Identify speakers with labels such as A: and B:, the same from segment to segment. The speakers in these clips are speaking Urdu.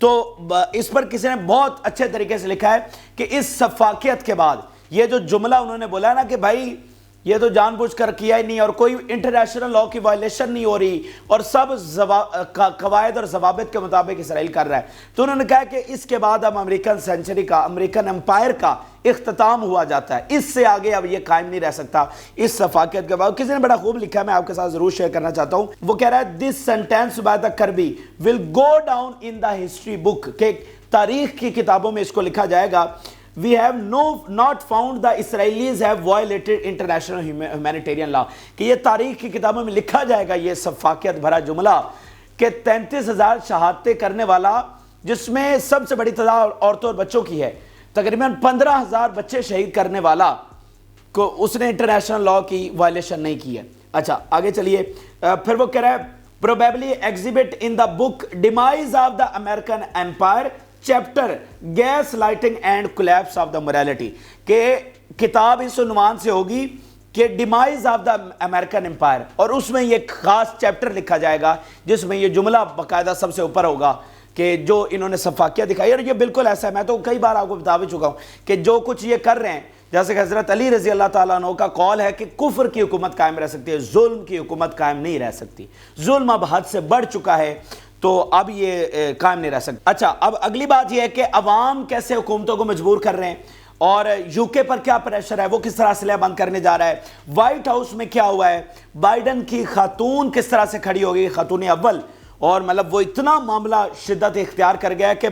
A: تو اس پر کسی نے بہت اچھے طریقے سے لکھا ہے کہ اس سفاکیت کے بعد یہ جو جملہ انہوں نے بولا نا کہ بھائی یہ تو جان بوجھ کر کیا ہی نہیں اور کوئی انٹرنیشنل لاء کی وائلیشن نہیں ہو رہی اور سب قواعد اور ضوابط کے مطابق اسرائیل کر رہا ہے، تو انہوں نے کہا کہ اس کے بعد اب امریکن سینچری کا، امریکن امپائر کا اختتام ہوا جاتا ہے، اس سے آگے اب یہ قائم نہیں رہ سکتا اس سفاکیت کے بعد۔ کسی نے بڑا خوب لکھا ہے، میں آپ کے ساتھ ضرور شیئر کرنا چاہتا ہوں، وہ کہہ رہا ہے this sentence by the Kirby will go down in the history book, کہ تاریخ کی کتابوں میں اس کو لکھا جائے گا we have not found the Israelis have violated international humanitarian law، کہ یہ تاریخ کی کتابوں میں لکھا جائے گا یہ سفاکیت بھرا جملہ کہ 33,000 شہادتیں کرنے والا، جس میں سب سے بڑی تعداد عورتوں اور بچوں کی ہے، تقریباً 15,000 بچے شہید کرنے والا کو اس نے انٹرنیشنل لاء کی وائلیشن نہیں کی ہے۔ اچھا آگے چلیے، پھر وہ کہہ رہا ہے probably exhibit in the book demise of the American empire chapter gas lighting and collapse of the morality، کہ کتاب اس عنوان سے ہوگی کہ demise of the American empire, اور اس میں یہ خاص چیپٹر لکھا جائے گا جس میں یہ جملہ باقاعدہ سب سے اوپر ہوگا کہ جو انہوں نے سفاکیہ دکھائی، اور یہ بالکل ایسا ہے، میں تو کئی بار آپ کو بتا بھی چکا ہوں کہ جو کچھ یہ کر رہے ہیں، جیسے کہ حضرت علی رضی اللہ تعالیٰ عنہ کا قول ہے کہ کفر کی حکومت قائم رہ سکتی ہے، ظلم کی حکومت قائم نہیں رہ سکتی، ظلم اب حد سے بڑھ چکا ہے تو اب یہ قائم نہیں رہ سکتا۔ اچھا اب اگلی بات یہ ہے کہ عوام کیسے حکومتوں کو مجبور کر رہے ہیں، اور یو کے پر کیا پریشر ہے، وہ کس طرح اسلحہ بند کرنے جا رہا ہے، وائٹ ہاؤس میں کیا ہوا ہے، بائیڈن کی خاتون کس طرح سے کھڑی ہو گئی، خاتون اول، اور مطلب وہ اتنا معاملہ شدت اختیار کر گیا کہ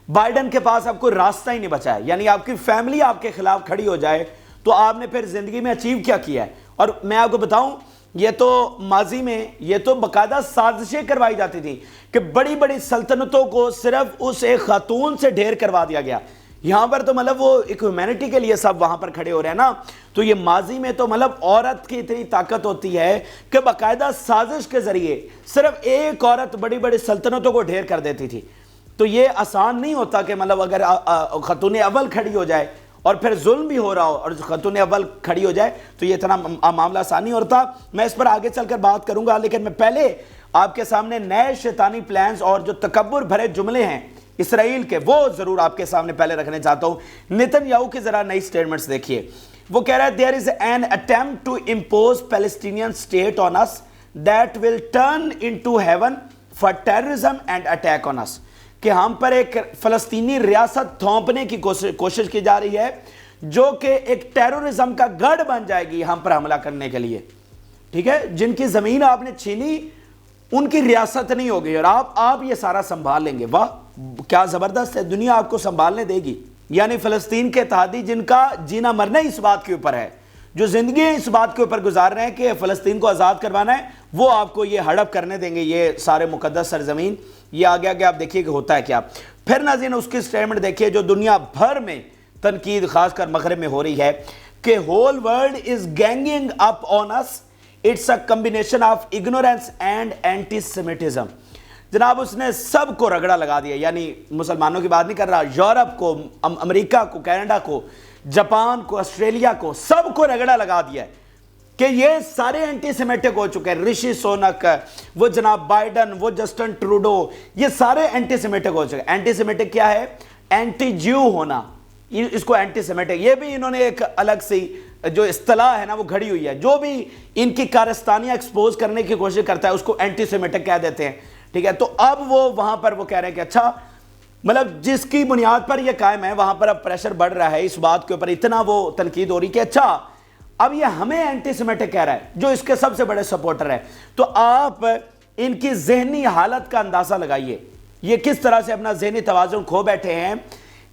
A: بائیڈن کے پاس اب کوئی راستہ ہی نہیں بچا ہے، یعنی آپ کی فیملی آپ کے خلاف کھڑی ہو جائے تو آپ نے پھر زندگی میں اچیو کیا کیا ہے۔ اور میں آپ کو بتاؤں یہ تو ماضی میں یہ تو باقاعدہ سازشیں کروائی جاتی تھیں کہ بڑی بڑی سلطنتوں کو صرف اس ایک خاتون سے ڈھیر کروا دیا گیا، یہاں پر تو مطلب وہ ایک ہیومینٹی کے لیے سب وہاں پر کھڑے ہو رہے ہیں نا، تو یہ ماضی میں تو مطلب عورت کی اتنی طاقت ہوتی ہے کہ باقاعدہ سازش کے ذریعے صرف ایک عورت بڑی بڑی سلطنتوں کو ڈھیر کر دیتی تھی، تو یہ آسان نہیں ہوتا کہ مطلب اگر خاتون اول کھڑی ہو جائے اور پھر ظلم بھی ہو رہا ہو اور خاتون اول کھڑی ہو جائے تو یہ اتنا معاملہ آسان نہیں ہوتا۔ میں اس پر آگے چل کر بات کروں گا، لیکن میں پہلے آپ کے سامنے نئے شیطانی پلانز اور جو تکبر بھرے جملے ہیں اسرائیل کے وہ ضرور آپ کے سامنے پہلے رکھنے چاہتا ہوں۔ نیتن یاہو کی ذرا نئی سٹیٹمنٹس دیکھیے، وہ کہہ رہا ہے there is an attempt to impose Palestinian state on us that will turn into heaven for terrorism and attack on us، کہ ہم پر ایک فلسطینی ریاست تھوپنے کی کوشش کی جا رہی ہے جو کہ ایک ٹیرورزم کا گڑھ بن جائے گی ہم پر حملہ کرنے کے لیے، ٹھیک ہے، جن کی زمین آپ نے چھینی ان کی ریاست نہیں ہوگی اور آپ یہ سارا سنبھال لیں گے۔ واہ کیا زبردست ہے، دنیا آپ کو سنبھالنے دے گی، یعنی فلسطین کے اتحادی جن کا جینا مرنا اس بات کے اوپر ہے، جو زندگی اس بات کے اوپر گزار رہے ہیں کہ فلسطین کو آزاد کروانا ہے، وہ آپ کو یہ ہڑپ کرنے دیں گے یہ سارے مقدس سرزمین۔ یہ آگے آگے آپ دیکھیے کہ ہوتا ہے کیا۔ پھر ناظرین اس کی سٹیٹمنٹ دیکھیے جو دنیا بھر میں تنقید خاص کر مغرب میں ہو رہی ہے کہ whole world is ganging up on us, it's a combination of ignorance and anti-Semitism۔ جناب اس نے سب کو رگڑا لگا دیا، یعنی مسلمانوں کی بات نہیں کر رہا، یورپ کو، امریکہ کو، کینیڈا کو، جاپان کو، آسٹریلیا کو، سب کو رگڑا لگا دیا ہے کہ یہ سارے اینٹی سیمیٹک ہو چکے ہیں۔ رشی سونک، وہ جناب بائیڈن، وہ جسٹن ٹروڈو، یہ سارے اینٹی سیمیٹک ہو چکے ہیں۔ اینٹی سیمیٹک کیا ہے؟ اینٹی جیو ہونا، اس کو اینٹی سیمیٹک، یہ بھی انہوں نے ایک الگ سی جو اصطلاح ہے نا وہ گھڑی ہوئی ہے، جو بھی ان کی کارستانیاں ایکسپوز کرنے کی کوشش کرتا ہے اس کو اینٹی سیمیٹک کہہ دیتے ہیں، ٹھیک ہے۔ تو اب وہ وہاں پر وہ کہہ رہے ہیں کہ اچھا مطلب جس کی بنیاد پر یہ قائم ہے وہاں پر اب پریشر بڑھ رہا ہے، اس بات کے اوپر اتنا وہ تنقید ہو رہی کہ اچھا اب یہ ہمیں اینٹی سیمیٹک کہہ رہا ہے جو اس کے سب سے بڑے سپورٹر ہے۔ تو آپ ان کی ذہنی حالت کا اندازہ لگائیے، یہ کس طرح سے اپنا ذہنی توازن کھو بیٹھے ہیں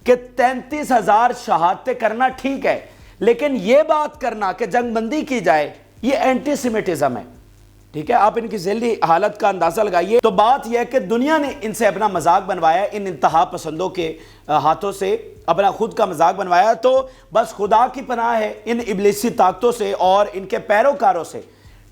A: کہ 33,000 شہادتیں کرنا ٹھیک ہے لیکن یہ بات کرنا کہ جنگ بندی کی جائے یہ اینٹی سیمیٹزم ہے، ٹھیک ہے۔ آپ ان کی ذہنی حالت کا اندازہ لگائیے۔ تو بات یہ ہے کہ دنیا نے ان سے اپنا مذاق بنوایا، ان انتہا پسندوں کے ہاتھوں سے اپنا خود کا مذاق بنوایا، تو بس خدا کی پناہ ہے ان ابلیسی طاقتوں سے اور ان کے پیروکاروں سے،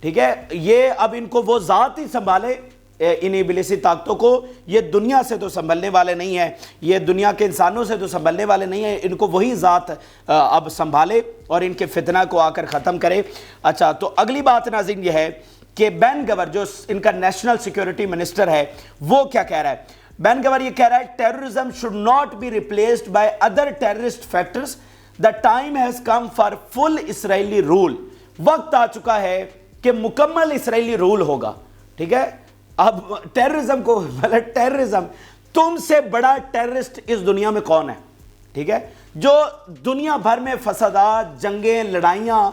A: ٹھیک ہے۔ یہ اب ان کو وہ ذات ہی سنبھالے، ان ابلیسی طاقتوں کو، یہ دنیا سے تو سنبھلنے والے نہیں ہیں، یہ دنیا کے انسانوں سے تو سنبھلنے والے نہیں ہیں، ان کو وہی ذات اب سنبھالے اور ان کے فتنہ کو آ کر ختم کرے۔ اچھا تو اگلی بات ناظرین یہ ہے کہ بین گور جو ان کا نیشنل سیکیورٹی منسٹر ہے وہ کیا کہہ رہا ہے؟ بین گور یہ کہہ رہا ہے terrorism should not be replaced by other terrorist factors, the time has come for full Israeli role, وقت آ چکا ہے کہ مکمل اسرائیلی رول ہوگا. ٹھیک ہے، اب ٹیررزم کو ٹیررزم، تم سے بڑا ٹیررسٹ اس دنیا میں کون ہے؟ ٹھیک ہے، جو دنیا بھر میں فسادات، جنگیں، لڑائیاں،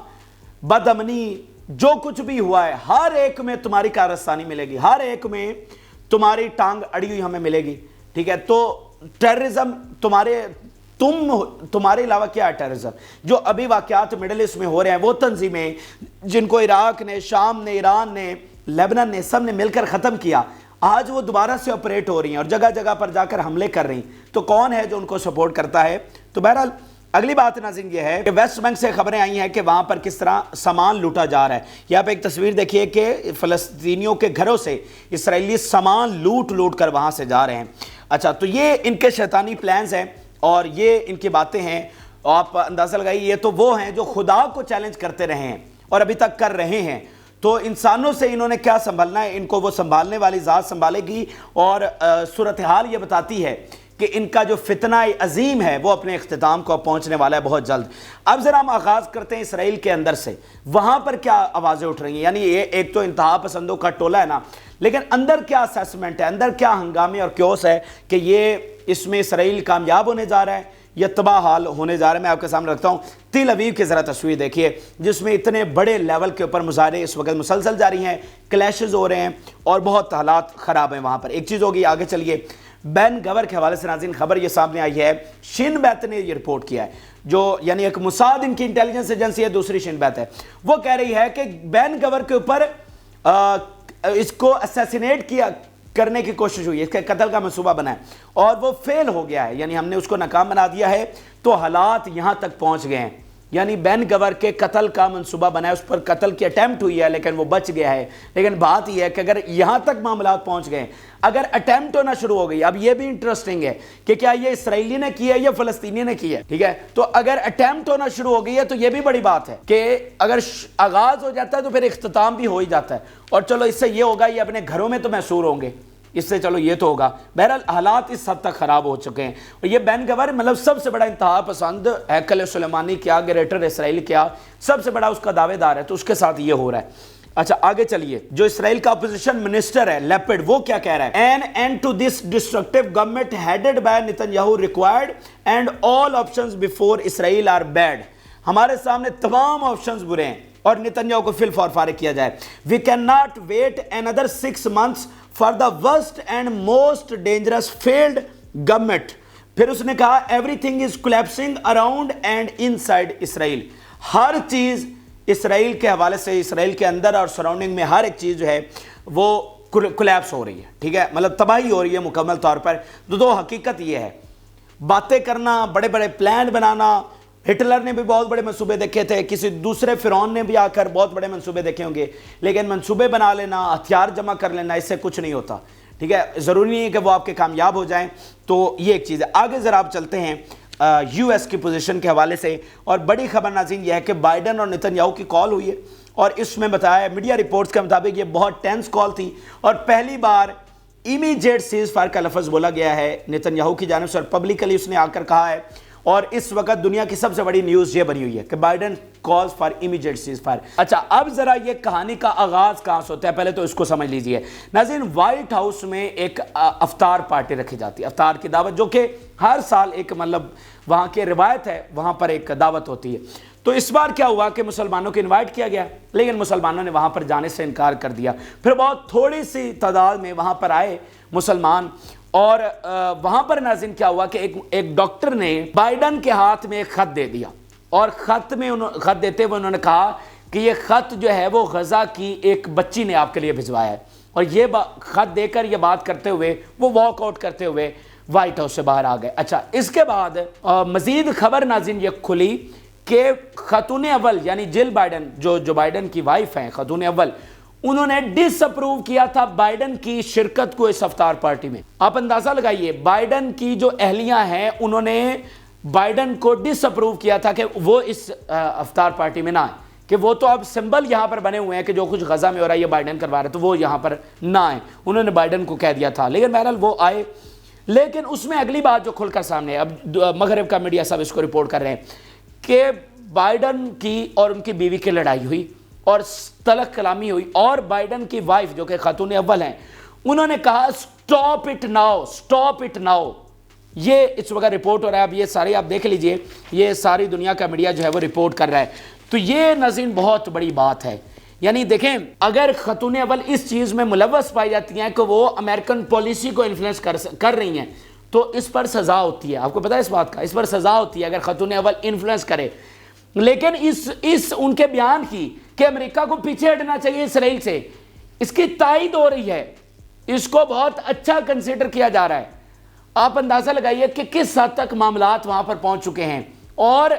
A: بد امنی، جو کچھ بھی ہوا ہے، ہر ایک میں تمہاری کارستانی ملے گی، ہر ایک میں تمہاری ٹانگ اڑی ہوئی ہمیں ملے گی. ٹھیک ہے، تو ٹیررزم تمہارے علاوہ کیا ہے ٹیررزم؟ جو ابھی واقعات مڈل ایسٹ میں ہو رہے ہیں، وہ تنظیمیں جن کو عراق نے، شام نے، ایران نے، لیبنان نے، سب نے مل کر ختم کیا، آج وہ دوبارہ سے آپریٹ ہو رہی ہیں اور جگہ جگہ پر جا کر حملے کر رہی ہیں. تو کون ہے جو ان کو سپورٹ کرتا ہے؟ تو بہرحال اگلی بات ناظرین یہ ہے کہ ویسٹ بینک سے خبریں آئی ہیں کہ وہاں پر کس طرح سامان لوٹا جا رہا ہے. یہاں پہ ایک تصویر دیکھیے کہ فلسطینیوں کے گھروں سے اسرائیلی سامان لوٹ کر وہاں سے جا رہے ہیں. اچھا، تو یہ ان کے شیطانی پلانز ہیں اور یہ ان کی باتیں ہیں. آپ اندازہ لگائیے، یہ تو وہ ہیں جو خدا کو چیلنج کرتے رہے ہیں اور ابھی تک کر رہے ہیں. تو انسانوں سے انہوں نے کیا سنبھلنا ہے، ان کو وہ سنبھالنے والی ذات سنبھالے گی. اور صورتحال یہ بتاتی ہے کہ ان کا جو فتنہ عظیم ہے وہ اپنے اختتام کو پہنچنے والا ہے بہت جلد. اب ذرا ہم آغاز کرتے ہیں اسرائیل کے اندر سے، وہاں پر کیا آوازیں اٹھ رہی ہیں. یعنی یہ ایک تو انتہا پسندوں کا ٹولہ ہے نا، لیکن اندر کیا اسیسمنٹ ہے، اندر کیا ہنگامے اور کیوس ہے کہ یہ اس میں اسرائیل کامیاب ہونے جا رہا ہے یا تباہ حال ہونے جا رہا ہے. میں آپ کے سامنے رکھتا ہوں تل ابیب کی ذرا تصویر دیکھیے، جس میں اتنے بڑے لیول کے اوپر مظاہرے اس وقت مسلسل جاری ہیں، کلیشز ہو رہے ہیں اور بہت حالات خراب ہیں وہاں پر. ایک چیز ہوگی، آگے چلیے. بین گور کے حوالے سے ناظرین خبر یہ سامنے آئی ہے، شین بیت نے یہ رپورٹ کیا ہے، جو یعنی ایک موساد ان کی انٹیلیجنس ایجنسی ہے، دوسری شین بیت ہے. وہ کہہ رہی ہے کہ بین گور کے اوپر اس کو اسیسینیٹ کرنے کی کوشش ہوئی ہے، اس کے قتل کا منصوبہ بنا ہے اور وہ فیل ہو گیا ہے، یعنی ہم نے اس کو ناکام بنا دیا ہے. تو حالات یہاں تک پہنچ گئے ہیں، یعنی بین گور کے قتل کا منصوبہ بنا ہے، اس پر قتل کی اٹیمپٹ ہوئی ہے لیکن وہ بچ گیا ہے. لیکن بات یہ ہے کہ اگر یہاں تک معاملات پہنچ گئے، اگر اٹیمپٹ ہونا شروع ہو گئی، اب یہ بھی انٹرسٹنگ ہے کہ کیا یہ اسرائیلی نے کیا ہے یا فلسطینی نے کیا ہے. ٹھیک ہے، تو اگر اٹیمپٹ ہونا شروع ہو گئی ہے تو یہ بھی بڑی بات ہے کہ اگر آغاز ہو جاتا ہے تو پھر اختتام بھی ہو ہی جاتا ہے. اور چلو اس سے یہ ہوگا، یہ اپنے گھروں میں تو محصور ہوں گے، اس سے چلو یہ تو ہوگا. بہرحال حالات اس حد تک خراب ہو چکے ہیں. اور یہ بین گور مطلب سب سے بڑا انتہا پسند، ہیکل سلیمانی کیا، گریٹر اسرائیل کیا، سب سے بڑا اس کا دعوے دار ہے، تو اس کے ساتھ یہ ہو رہا ہے. اچھا آگے چلیے. جو اسرائیل کا اپوزیشن منسٹر ہے لیپڈ، وہ کیا کہہ رہا ہے؟ An end to this destructive government headed by Netanyahu required and all options before Israel are bad. ہمارے سامنے تمام آپشنز برے ہیں اور نیتنیاہو کو فی الفور فارغ کیا جائے. We can not wait another 6 months for the worst and most dangerous failed government. پھر اس نے کہا everything is collapsing around and inside Israel. ہر چیز اسرائیل کے حوالے سے، اسرائیل کے اندر اور سراؤنڈنگ میں ہر ایک چیز جو ہے وہ کولیپس ہو رہی ہے. ٹھیک ہے، مطلب تباہی ہو رہی ہے مکمل طور پر. دو حقیقت یہ ہے، باتیں کرنا، بڑے بڑے پلان بنانا، ہٹلر نے بھی بہت بڑے منصوبے دیکھے تھے، کسی دوسرے فرعون نے بھی آ کر بہت بڑے منصوبے دیکھے ہوں گے، لیکن منصوبے بنا لینا، ہتھیار جمع کر لینا، اس سے کچھ نہیں ہوتا. ٹھیک ہے، ضروری نہیں ہے کہ وہ آپ کے کامیاب ہو جائیں. تو یہ ایک چیز ہے. آگے ذرا آپ چلتے ہیں یو ایس کی پوزیشن کے حوالے سے. اور بڑی خبر ناظرین یہ ہے کہ بائیڈن اور نیتنیاہو کی کال ہوئی ہے اور اس میں بتایا میڈیا رپورٹس کے مطابق یہ بہت ٹینس کال تھی اور پہلی بار امیڈیٹ سیز فائر کا لفظ بولا گیا ہے نیتنیاہو کی جانب سے اور پبلکلی اس نے آ کر کہا ہے. اور اس وقت دنیا کی سب سے بڑی نیوز یہ بنی ہوئی ہے کہ Biden calls for immediate cease fire. اچھا اب ذرا یہ کہانی کا آغاز کہاں سے ہوتا ہے، پہلے تو اس کو سمجھ لیجئے ناظرین. وائٹ ہاؤس میں ایک افطار پارٹی رکھی جاتی ہے، افطار کی دعوت، جو کہ ہر سال ایک مطلب وہاں کی روایت ہے، وہاں پر ایک دعوت ہوتی ہے. تو اس بار کیا ہوا کہ مسلمانوں کو انوائٹ کیا گیا لیکن مسلمانوں نے وہاں پر جانے سے انکار کر دیا. پھر بہت تھوڑی سی تعداد میں وہاں پر آئے مسلمان اور وہاں پر ناظرین کیا ہوا کہ ایک ڈاکٹر نے بائیڈن کے ہاتھ میں ایک خط دے دیا اور خط دیتے ہوئے انہوں نے کہا کہ یہ خط جو ہے وہ غزہ کی ایک بچی نے آپ کے لیے بھجوایا ہے. اور یہ خط دے کر یہ بات کرتے ہوئے وہ واک آؤٹ کرتے ہوئے وائٹ ہاؤس سے باہر آ گئے. اچھا اس کے بعد مزید خبر ناظرین یہ کھلی کہ خاتون اول یعنی جل بائیڈن جو بائیڈن کی وائف ہیں، خاتون اول، انہوں نے ڈس اپروو کیا تھا بائیڈن کی شرکت کو اس افطار پارٹی میں. آپ اندازہ لگائیے بائیڈن کی جو اہلیاں ہیں انہوں نے بائیڈن کو ڈس اپروو کیا تھا کہ وہ اس افطار پارٹی میں نہ آئیں، کہ وہ تو اب سمبل یہاں پر بنے ہوئے ہیں کہ جو کچھ غزہ میں ہو رہا ہے یہ بائیڈن کروا رہا ہے تو وہ یہاں پر نہ آئیں. انہوں نے بائیڈن کو کہہ دیا تھا لیکن بہرحال وہ آئے لیکن اس میں اگلی بات جو کھل کر سامنے ہے، اب مغرب کا میڈیا سب اس کو رپورٹ کر رہے ہیں کہ بائیڈن کی اور ان کی بیوی کی لڑائی ہوئی اور تلخ کلامی ہوئی، اور بائیڈن کی وائف جو کہ خاتون اول ہیں انہوں نے کہا stop it now, stop it now. یہ اس وقت رپورٹ ہو رہا ہے. اب یہ ساری آپ دیکھ لیجئے، یہ ساری دنیا کا میڈیا جو ہے وہ رپورٹ کر رہا ہے. تو یہ ناظرین بہت بڑی بات ہے. یعنی دیکھیں اگر خاتون اول اس چیز میں ملوث پائی جاتی ہیں کہ وہ امریکن پالیسی کو انفلوئنس کر رہی ہیں تو اس پر سزا ہوتی ہے. آپ کو پتہ ہے اس بات کا، اس پر سزا ہوتی ہے اگر خاتون اول انفلوئنس کرے. لیکن اس ان کے بیان کی کہ امریکہ کو پیچھے ہٹنا چاہیے اسرائیل سے، اس کی تائید ہو رہی ہے، اس کو بہت اچھا کنسیڈر کیا جا رہا ہے. آپ اندازہ لگائیے کہ کس حد تک معاملات وہاں پر پہنچ چکے ہیں، اور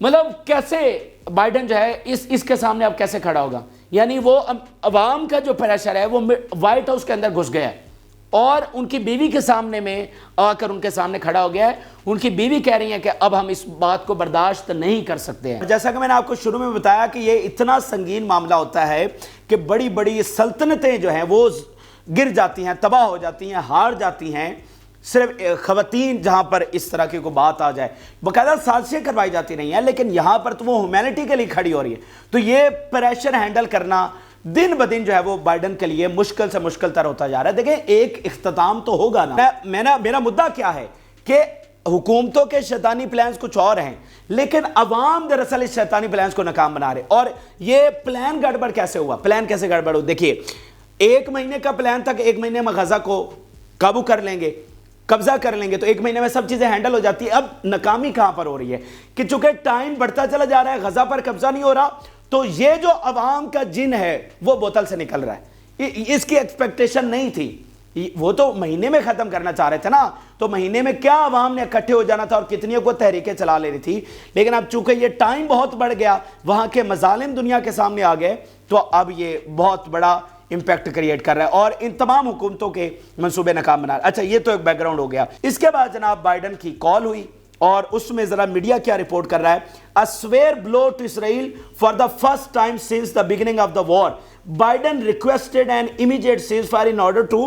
A: مطلب کیسے بائیڈن جو ہے اس کے سامنے اب کیسے کھڑا ہوگا. یعنی وہ عوام کا جو پریشر ہے وہ وائٹ ہاؤس کے اندر گھس گیا ہے، اور ان کی بیوی کے سامنے میں آ کر ان کے سامنے کھڑا ہو گیا ہے. ان کی بیوی کہہ رہی ہیں کہ اب ہم اس بات کو برداشت نہیں کر سکتے ہیں. جیسا کہ میں نے آپ کو شروع میں بتایا کہ یہ اتنا سنگین معاملہ ہوتا ہے کہ بڑی بڑی سلطنتیں جو ہیں وہ گر جاتی ہیں، تباہ ہو جاتی ہیں، ہار جاتی ہیں. صرف خواتین جہاں پر اس طرح کی کوئی بات آ جائے، باقاعدہ سازشیں کروائی جاتی نہیں ہیں، لیکن یہاں پر تو وہ ہیومینٹی کے لیے کھڑی ہو رہی ہے. تو یہ پریشر ہینڈل کرنا دن بدن جو ہے وہ بائیڈن کے لیے مشکل سے مشکل تر ہوتا جا رہا ہے. دیکھیں ایک اختتام تو ہوگا نا. میرا مدعا کیا ہے کہ حکومتوں کے شیطانی پلانز کچھ اور ہیں، لیکن عوام دراصل اس شیطانی پلانز کو ناکام بنا رہے. اور یہ پلان گڑبڑ کیسے ہوا؟ پلان کیسے گڑبڑ ہو؟ دیکھیے 1 مہینے کا پلان تھا کہ 1 مہینے میں غزہ کو قابو کر لیں گے، قبضہ کر لیں گے، تو 1 مہینے میں سب چیزیں ہینڈل ہو جاتی ہے. اب ناکامی کہاں پر ہو رہی ہے کہ چونکہ ٹائم بڑھتا چلا جا رہا ہے، غزہ پر قبضہ نہیں ہو رہا، تو یہ جو عوام کا جن ہے وہ بوتل سے نکل رہا ہے. اس کی ایکسپیکٹیشن نہیں تھی. وہ تو مہینے میں ختم کرنا چاہ رہے تھے نا، تو مہینے میں کیا عوام نے اکٹھے ہو جانا تھا اور کتنی کو تحریکیں چلا لینی تھی. لیکن اب چونکہ یہ ٹائم بہت بڑھ گیا، وہاں کے مظالم دنیا کے سامنے آ گئے، تو اب یہ بہت بڑا امپیکٹ کریٹ کر رہا ہے اور ان تمام حکومتوں کے منصوبے ناکام بنا رہا ہے. اچھا یہ تو ایک بیک گراؤنڈ ہو گیا. اس کے بعد جناب بائیڈن کی کال ہوئی، اور اس میں ذرا میڈیا کیا رپورٹ کر رہا ہے. A swear blow to Israel for the first time since the beginning of the war. Biden requested an immediate ceasefire in order to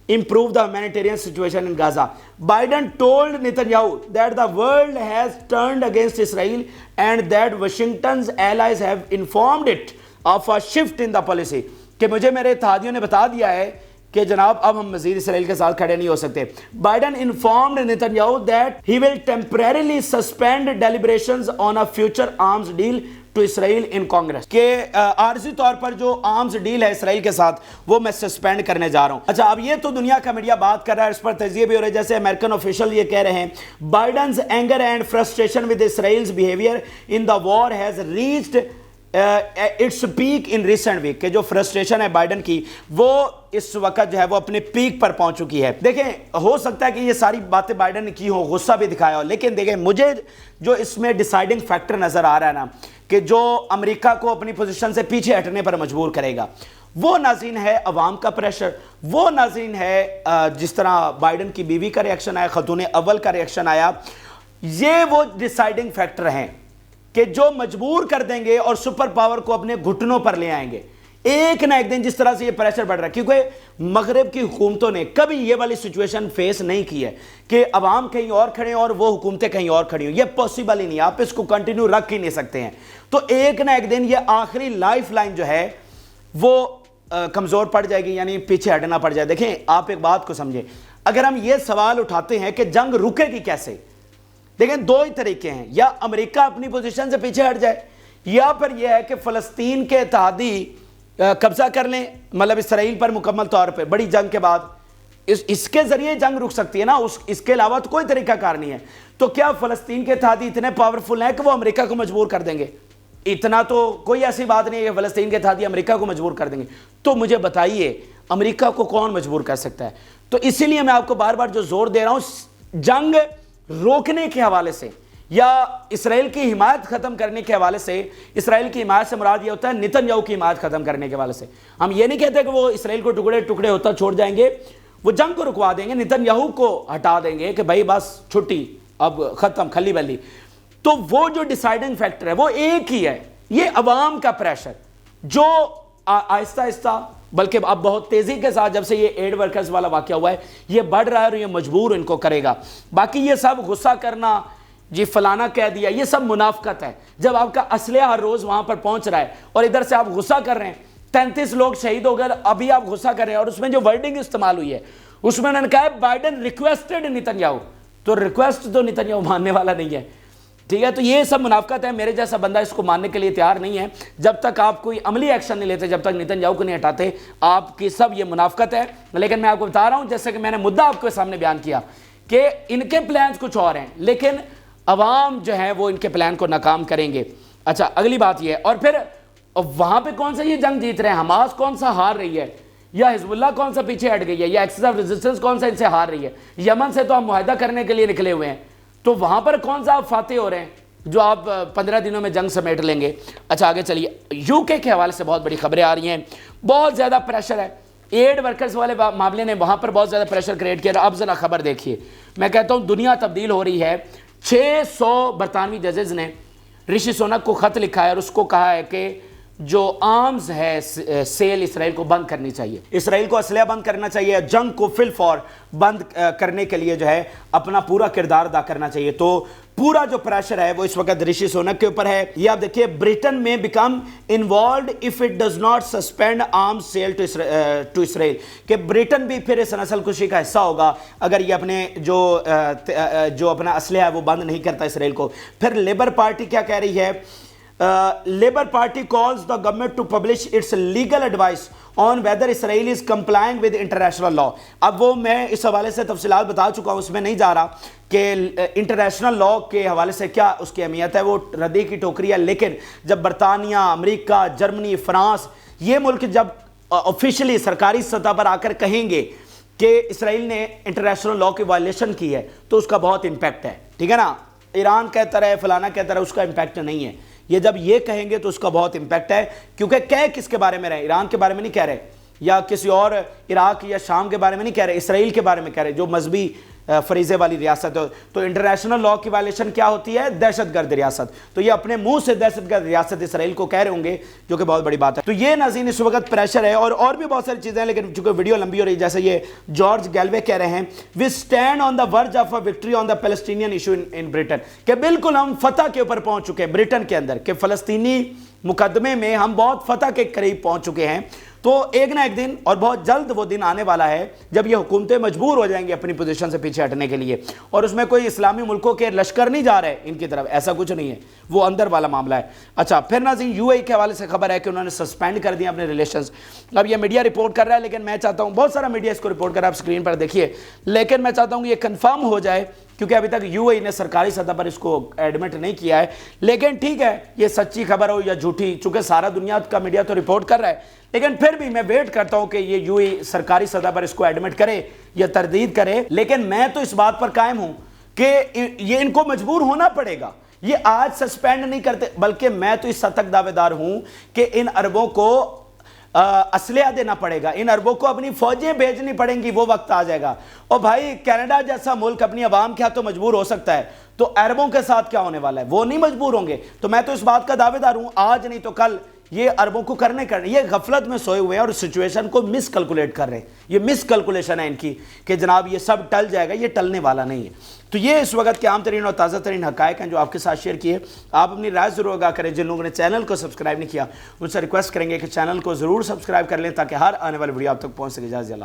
A: improve the humanitarian situation in Gaza. Biden told Netanyahu that the world has turned against Israel and that Washington's allies have informed it of a shift in the policy. کہ مجھے میرے اتحادیوں نے بتا دیا ہے کہ جناب اب ہم مزید اسرائیل کے ساتھ کھڑے نہیں ہو سکتے. Biden informed Netanyahu that he will temporarily suspend deliberations on a future arms deal to Israel in Congress. کہ عارضی طور پر جو آرمز ڈیل ہے اسرائیل کے ساتھ وہ میں سسپینڈ کرنے جا رہا ہوں. اچھا اب یہ تو دنیا کا میڈیا بات کر رہا ہے، اس پر تجزیے بھی ہو رہے ہیں. جیسے امریکن آفیشل یہ کہہ رہے ہیں Biden's anger and frustration with Israel's behaviour in the war has reached its peak in recent week. کہ جو فرسٹریشن ہے بائیڈن کی وہ اس وقت جو ہے وہ اپنے پیک پر پہنچ چکی ہے. دیکھیں ہو سکتا ہے کہ یہ ساری باتیں بائیڈن نے کی ہوں، غصہ بھی دکھایا ہو، لیکن دیکھیں مجھے جو اس میں ڈیسائیڈنگ فیکٹر نظر آ رہا ہے نا کہ جو امریکہ کو اپنی پوزیشن سے پیچھے ہٹنے پر مجبور کرے گا، وہ ناظرین ہے عوام کا پریشر. وہ ناظرین ہے جس طرح بائیڈن کی بیوی کا ریئیکشن آیا، خاتون اول کا ریئیکشن آیا. یہ وہ ڈیسائیڈنگ فیکٹر ہیں کہ جو مجبور کر دیں گے اور سپر پاور کو اپنے گھٹنوں پر لے آئیں گے ایک نہ ایک دن. جس طرح سے یہ پریشر بڑھ رہا ہے، کیونکہ مغرب کی حکومتوں نے کبھی یہ والی سچویشن فیس نہیں کی ہے کہ عوام کہیں اور کھڑے ہیں اور وہ حکومتیں کہیں اور کھڑی ہوں. یہ پاسبل ہی نہیں، آپ اس کو کنٹینیو رکھ ہی نہیں سکتے ہیں. تو ایک نہ ایک دن یہ آخری لائف لائن جو ہے وہ کمزور پڑ جائے گی، یعنی پیچھے ہٹنا پڑ جائے. دیکھیں آپ ایک بات کو سمجھیں، اگر ہم یہ سوال اٹھاتے ہیں کہ جنگ رکے گی کیسے، دیکھیں 2 ہی طریقے ہیں. یا امریکہ اپنی پوزیشن سے پیچھے ہٹ جائے، یا پھر یہ ہے کہ فلسطین کے اتحادی قبضہ کر لیں، مطلب اسرائیل پر مکمل طور پہ بڑی جنگ کے بعد. اس کے ذریعے جنگ رک سکتی ہے نا، اس کے علاوہ تو کوئی طریقہ کار نہیں ہے. تو کیا فلسطین کے اتحادی اتنے پاورفل ہیں کہ وہ امریکہ کو مجبور کر دیں گے؟ اتنا تو کوئی ایسی بات نہیں ہے کہ فلسطین کے اتحادی امریکہ کو مجبور کر دیں گے. تو مجھے بتائیے امریکہ کو کون مجبور کر سکتا ہے؟ تو اسی لیے میں آپ کو بار بار جو زور دے رہا ہوں، جنگ روکنے کے حوالے سے یا اسرائیل کی حمایت ختم کرنے کے حوالے سے، اسرائیل کی حمایت سے مراد یہ ہوتا ہے نیتنیاہو کی حمایت ختم کرنے کے حوالے سے. ہم یہ نہیں کہتے کہ وہ اسرائیل کو ٹکڑے ٹکڑے ہوتا چھوڑ جائیں گے، وہ جنگ کو رکوا دیں گے، نیتنیاہو کو ہٹا دیں گے کہ بھائی بس چھٹی اب ختم کھلی بلی. تو وہ جو ڈیسائیڈنگ فیکٹر ہے وہ ایک ہی ہے، یہ عوام کا پریشر جو آہستہ آہستہ بلکہ اب بہت تیزی کے ساتھ جب سے یہ ایڈ ورکرز والا واقعہ ہوا ہے یہ بڑھ رہا ہے اور یہ مجبور ان کو کرے گا. باقی یہ سب غصہ کرنا جی فلانا کہہ دیا یہ سب منافقت ہے. جب آپ کا اسلحہ ہر روز وہاں پر پہنچ رہا ہے اور ادھر سے آپ غصہ کر رہے ہیں 33 لوگ شہید ہو گئے ابھی آپ غصہ کر رہے ہیں اور اس میں جو ورڈنگ استعمال ہوئی ہے اس میں انہوں نے کہا ہے بائیڈن ریکویسٹڈ نیتنیاہو. تو ریکویسٹ تو نیتنیاہو ماننے والا نہیں ہے, ٹھیک ہے. تو یہ سب منافقت ہے. میرے جیسا بندہ اس کو ماننے کے لیے تیار نہیں ہے جب تک آپ کوئی عملی ایکشن نہیں لیتے, جب تک نیتنیاہو کو نہیں ہٹاتے آپ کی سب یہ منافقت ہے. لیکن میں آپ کو بتا رہا ہوں جیسے کہ میں نے مدعا آپ کے سامنے بیان کیا کہ ان کے پلانز کچھ اور ہیں لیکن عوام جو ہے وہ ان کے پلان کو ناکام کریں گے. اچھا اگلی بات یہ ہے اور پھر وہاں پہ کون سا یہ جنگ جیت رہے ہیں, حماس کون سا ہار رہی ہے یا حزب اللہ کون سا پیچھے ہٹ گئی ہے یا ایکسس آف ریزسٹنس کون سا ان سے ہار رہی ہے. یمن سے تو ہم معاہدہ کرنے کے لیے نکلے ہوئے ہیں تو وہاں پر کون سا آپ فاتح ہو رہے ہیں جو آپ 15 دنوں میں جنگ سمیٹ لیں گے. اچھا آگے چلیے, یو کے حوالے سے بہت بڑی خبریں آ رہی ہیں. بہت زیادہ پریشر ہے ایڈ ورکرز والے معاملے نے وہاں پر بہت زیادہ پریشر کریٹ کیا. اب ذرا خبر دیکھیے, میں کہتا ہوں دنیا تبدیل ہو رہی ہے. 600 برطانوی ججز نے رشی سونک کو خط لکھا ہے اور اس کو کہا ہے کہ جو آرمز ہے سیل اسرائیل کو بند کرنی چاہیے, اسرائیل کو اسلحہ بند کرنا چاہیے, جنگ کو فل فور بند کرنے کے لیے جو ہے اپنا پورا کردار ادا کرنا چاہیے. تو پورا جو پریشر ہے وہ اس وقت رشی سونک کے اوپر ہے. یہ آپ دیکھیے Britain may become involved if it does not suspend arms sale to Israel, کہ برٹن بھی پھر اس نسل کشی کا حصہ ہوگا اگر یہ اپنے جو اپنا اسلحہ ہے وہ بند نہیں کرتا اسرائیل کو. پھر لیبر پارٹی کیا کہہ رہی ہے, Labour Party calls the government to publish its legal advice on whether Israel is complying with international law. اب وہ میں اس حوالے سے تفصیلات بتا چکا ہوں, اس میں نہیں جا رہا کہ انٹرنیشنل لاء کے حوالے سے کیا اس کی اہمیت ہے, وہ ردی کی ٹوکری ہے. لیکن جب برطانیہ, امریکہ, جرمنی, فرانس یہ ملک جب آفیشلی سرکاری سطح پر آ کر کہیں گے کہ اسرائیل نے انٹرنیشنل لاء کی وائلیشن کی ہے تو اس کا بہت امپیکٹ ہے, ٹھیک ہے نا. ایران کہتا رہے فلانا کہتا رہے اس کا امپیکٹ نہیں ہے. یہ جب یہ کہیں گے تو اس کا بہت امپیکٹ ہے, کیونکہ کہہ کس کے بارے میں رہے, ایران کے بارے میں نہیں کہہ رہے یا کسی اور عراق یا شام کے بارے میں نہیں کہہ رہے, اسرائیل کے بارے میں کہہ رہے جو مذہبی فریضے والی ریاست ہے. تو انٹرنیشنل لاء کی وائلیشن کیا ہوتی ہے, دہشت گرد ریاست. تو یہ اپنے منہ سے دہشت گرد ریاست اسرائیل کو کہہ رہے ہوں گے جو کہ بہت بڑی بات ہے. تو یہ ناظرین اس وقت پریشر ہے اور بھی بہت ساری چیزیں ہیں لیکن چونکہ ویڈیو لمبی ہو رہی ہے, جیسے یہ جارج گیلوے کہہ رہے ہیں we stand on the verge of a victory on the Palestinian issue in Britain, کہ بالکل ہم فتح کے اوپر پہنچ چکے ہیں برٹن کے اندر, کہ فلسطینی مقدمے میں ہم بہت فتح کے قریب پہنچ چکے ہیں. تو ایک نہ ایک دن اور بہت جلد وہ دن آنے والا ہے جب یہ حکومتیں مجبور ہو جائیں گی اپنی پوزیشن سے پیچھے ہٹنے کے لیے, اور اس میں کوئی اسلامی ملکوں کے لشکر نہیں جا رہے ان کی طرف, ایسا کچھ نہیں ہے, وہ اندر والا معاملہ ہے. اچھا پھر ناظرین یو اے کے حوالے سے خبر ہے کہ انہوں نے سسپینڈ کر دیا اپنے ریلیشنز. اب یہ میڈیا رپورٹ کر رہا ہے لیکن میں چاہتا ہوں, بہت سارا میڈیا اس کو رپورٹ کر رہا ہے, آپ اسکرین پر دیکھیے, لیکن میں چاہتا ہوں کہ یہ کنفرم ہو جائے کیونکہ ابھی تک یو اے نے سرکاری سطح پر اس کو ایڈمٹ نہیں کیا ہے. لیکن ٹھیک ہے یہ سچی خبر ہو یا جھوٹی, چونکہ سارا دنیا کا میڈیا تو رپورٹ کر رہا ہے, لیکن پھر بھی میں ویٹ کرتا ہوں کہ یہ یو اے سرکاری سطح پر اس کو ایڈمٹ کرے یا تردید کرے. لیکن میں تو اس بات پر قائم ہوں کہ یہ ان کو مجبور ہونا پڑے گا, یہ آج سسپینڈ نہیں کرتے, بلکہ میں تو اس حد تک دعوے دار ہوں کہ ان عربوں کو اسلحہ دینا پڑے گا, ان عربوں کو اپنی فوجیں بھیجنی پڑیں گی, وہ وقت آ جائے گا. اور بھائی کینیڈا جیسا ملک اپنی عوام کے ہاتھوں مجبور ہو سکتا ہے, تو عربوں کے ساتھ کیا ہونے والا ہے, وہ نہیں مجبور ہوں گے. تو میں تو اس بات کا دعوے دار ہوں آج نہیں تو کل یہ عربوں کو کرنے یہ غفلت میں سوئے ہوئے ہیں اور سچویشن کو مس کیلکولیٹ کر رہے ہیں. یہ مس کیلکولیشن ہے ان کی کہ جناب یہ سب ٹل جائے گا, یہ ٹلنے والا نہیں ہے. تو یہ اس وقت کے عام ترین اور تازہ ترین حقائق ہیں جو آپ کے ساتھ شیئر کیے. آپ اپنی رائے ضرور آگاہ کریں. جن لوگوں نے چینل کو سبسکرائب نہیں کیا ان سے ریکویسٹ کریں گے کہ چینل کو ضرور سبسکرائب کر لیں تاکہ ہر آنے والی ویڈیو آپ تک پہنچ سکے. اجازت اللہ.